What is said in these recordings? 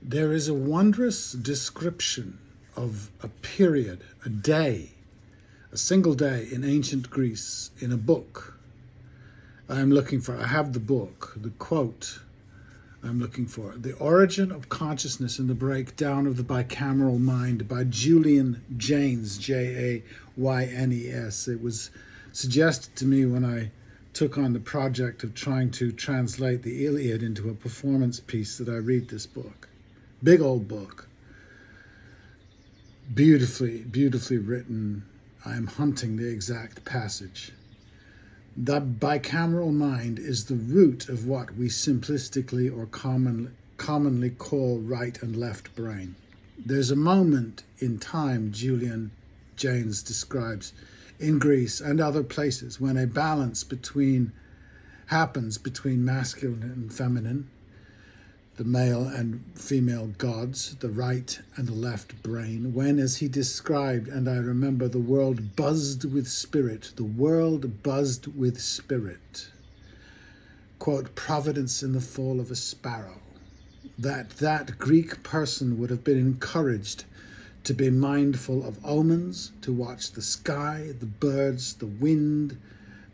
There is a wondrous description of a period, a day, a single day in ancient Greece in a book I have the book, the quote I'm looking for. The Origin of Consciousness and the Breakdown of the Bicameral Mind by Julian Jaynes, Jaynes. It was suggested to me when I took on the project of trying to translate the Iliad into a performance piece that I read this book. Big old book. Beautifully, beautifully written. I am hunting the exact passage. The bicameral mind is the root of what we simplistically or commonly call right and left brain. There's a moment in time, Julian Jaynes describes, in Greece and other places when a balance happens between masculine and feminine, the male and female gods, the right and the left brain, when, as he described, and I remember, the world buzzed with spirit, quote, providence in the fall of a sparrow, that Greek person would have been encouraged to be mindful of omens, to watch the sky, the birds, the wind,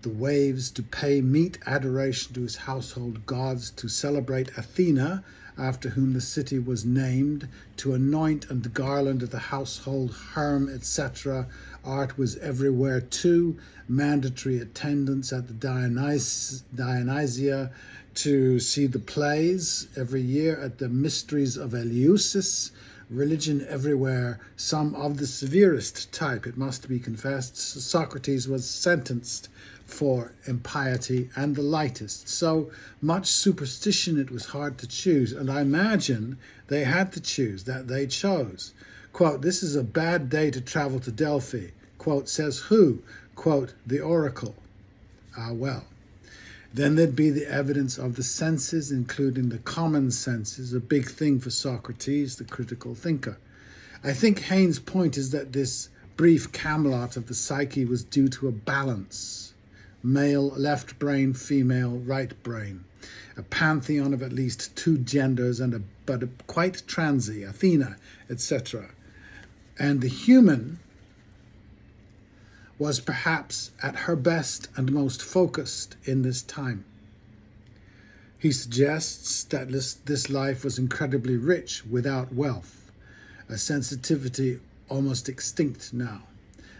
the waves, to pay meet adoration to his household gods, to celebrate Athena, after whom the city was named, to anoint and garland the household herm, etc. Art was everywhere too, mandatory attendance at the Dionysia, to see the plays every year at the Mysteries of Eleusis, religion everywhere, some of the severest type, it must be confessed. Socrates was sentenced for impiety, and the lightest. So much superstition it was hard to choose, and I imagine they had to choose, that they chose. Quote, this is a bad day to travel to Delphi. Quote, says who? Quote, the oracle. Ah, well. Then there'd be the evidence of the senses, including the common senses, a big thing for Socrates, the critical thinker. I think Haynes' point is that this brief Camelot of the psyche was due to a balance. Male, left brain, female, right brain. A pantheon of at least two genders, but quite transy, Athena, etc. And the human was perhaps at her best and most focused in this time. He suggests that this life was incredibly rich without wealth, a sensitivity almost extinct now,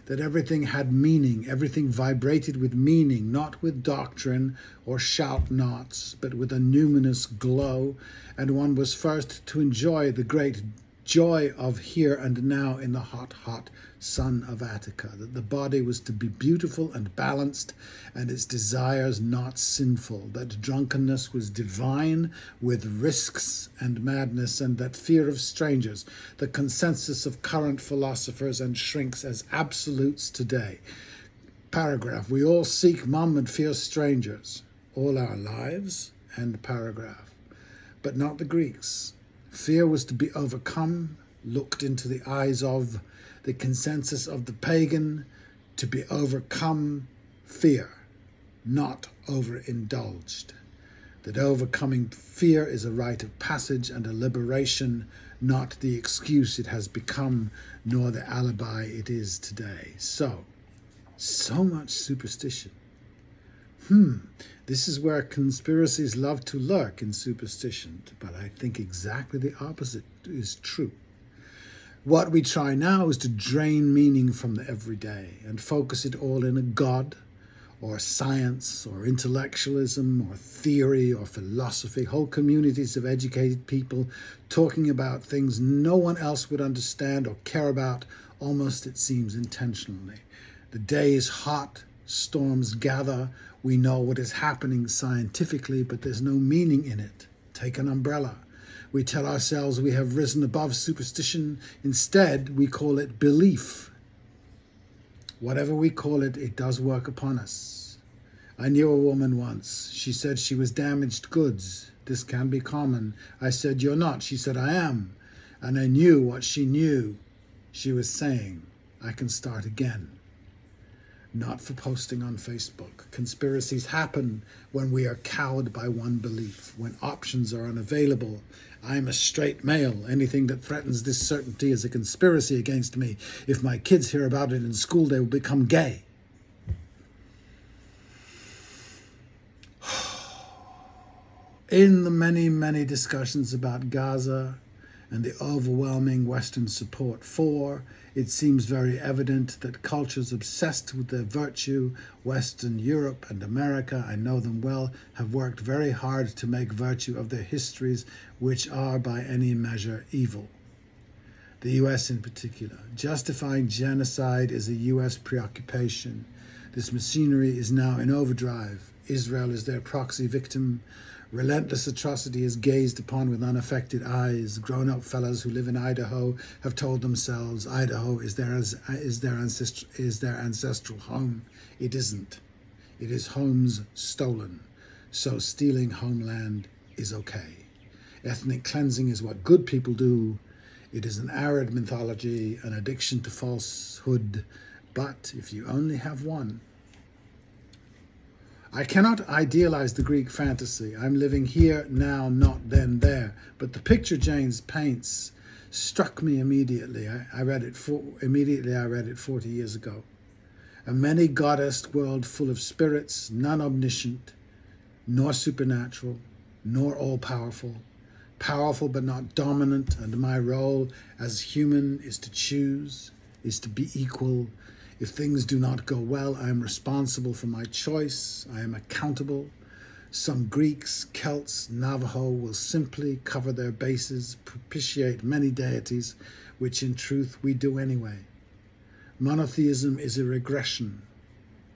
that everything had meaning, everything vibrated with meaning, not with doctrine or shout-nots, but with a numinous glow, and one was first to enjoy the great joy of here and now in the hot, hot sun of Attica, that the body was to be beautiful and balanced, and its desires not sinful, that drunkenness was divine with risks and madness, and that fear of strangers, the consensus of current philosophers and shrinks as absolutes today. Paragraph, we all seek mum and fear strangers, all our lives, end paragraph. But not the Greeks. Fear was to be overcome, looked into the eyes of the consensus of the pagan, to be overcome fear, not overindulged. That overcoming fear is a rite of passage and a liberation, not the excuse it has become, nor the alibi it is today. So much superstition. This is where conspiracies love to lurk, in superstition, but I think exactly the opposite is true. What we try now is to drain meaning from the everyday and focus it all in a god, or science, or intellectualism, or theory, or philosophy. Whole communities of educated people talking about things no one else would understand or care about, almost, it seems, intentionally. The day is hot, storms gather, we know what is happening scientifically, but there's no meaning in it. Take an umbrella. We tell ourselves we have risen above superstition. Instead, we call it belief. Whatever we call it, it does work upon us. I knew a woman once. She said she was damaged goods. This can be common. I said, you're not. She said, I am. And I knew what she knew. She was saying, I can start again. Not for posting on Facebook. Conspiracies happen when we are cowed by one belief, when options are unavailable, I am a straight male. Anything that threatens this certainty is a conspiracy against me. If my kids hear about it in school, they will become gay. In the many, many discussions about Gaza and the overwhelming Western support for, it seems very evident that cultures obsessed with their virtue, Western Europe and America, I know them well, have worked very hard to make virtue of their histories, which are by any measure evil. The US in particular. Justifying genocide is a US preoccupation. This machinery is now in overdrive. Israel is their proxy victim. Relentless atrocity is gazed upon with unaffected eyes. Grown-up fellows who live in Idaho have told themselves Idaho is their ancestral home. It isn't. It is homes stolen. So stealing homeland is okay. Ethnic cleansing is what good people do. It is an arid mythology, an addiction to falsehood. But if you only have one, I cannot idealize the Greek fantasy. I'm living here, now, not then, there. But the picture James paints struck me immediately. I read it 40 years ago. A many-goddess world full of spirits, none omniscient, nor supernatural, nor all-powerful. Powerful but not dominant, and my role as human is to choose, is to be equal. If things do not go well, I am responsible for my choice. I am accountable. Some Greeks, Celts, Navajo will simply cover their bases, propitiate many deities, which in truth we do anyway. Monotheism is a regression,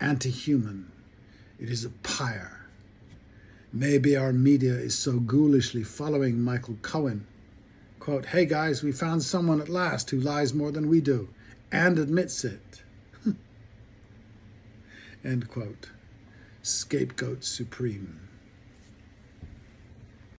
anti-human. It is a pyre. Maybe our media is so ghoulishly following Michael Cohen. Quote, hey guys, we found someone at last who lies more than we do and admits it. End quote. Scapegoat supreme.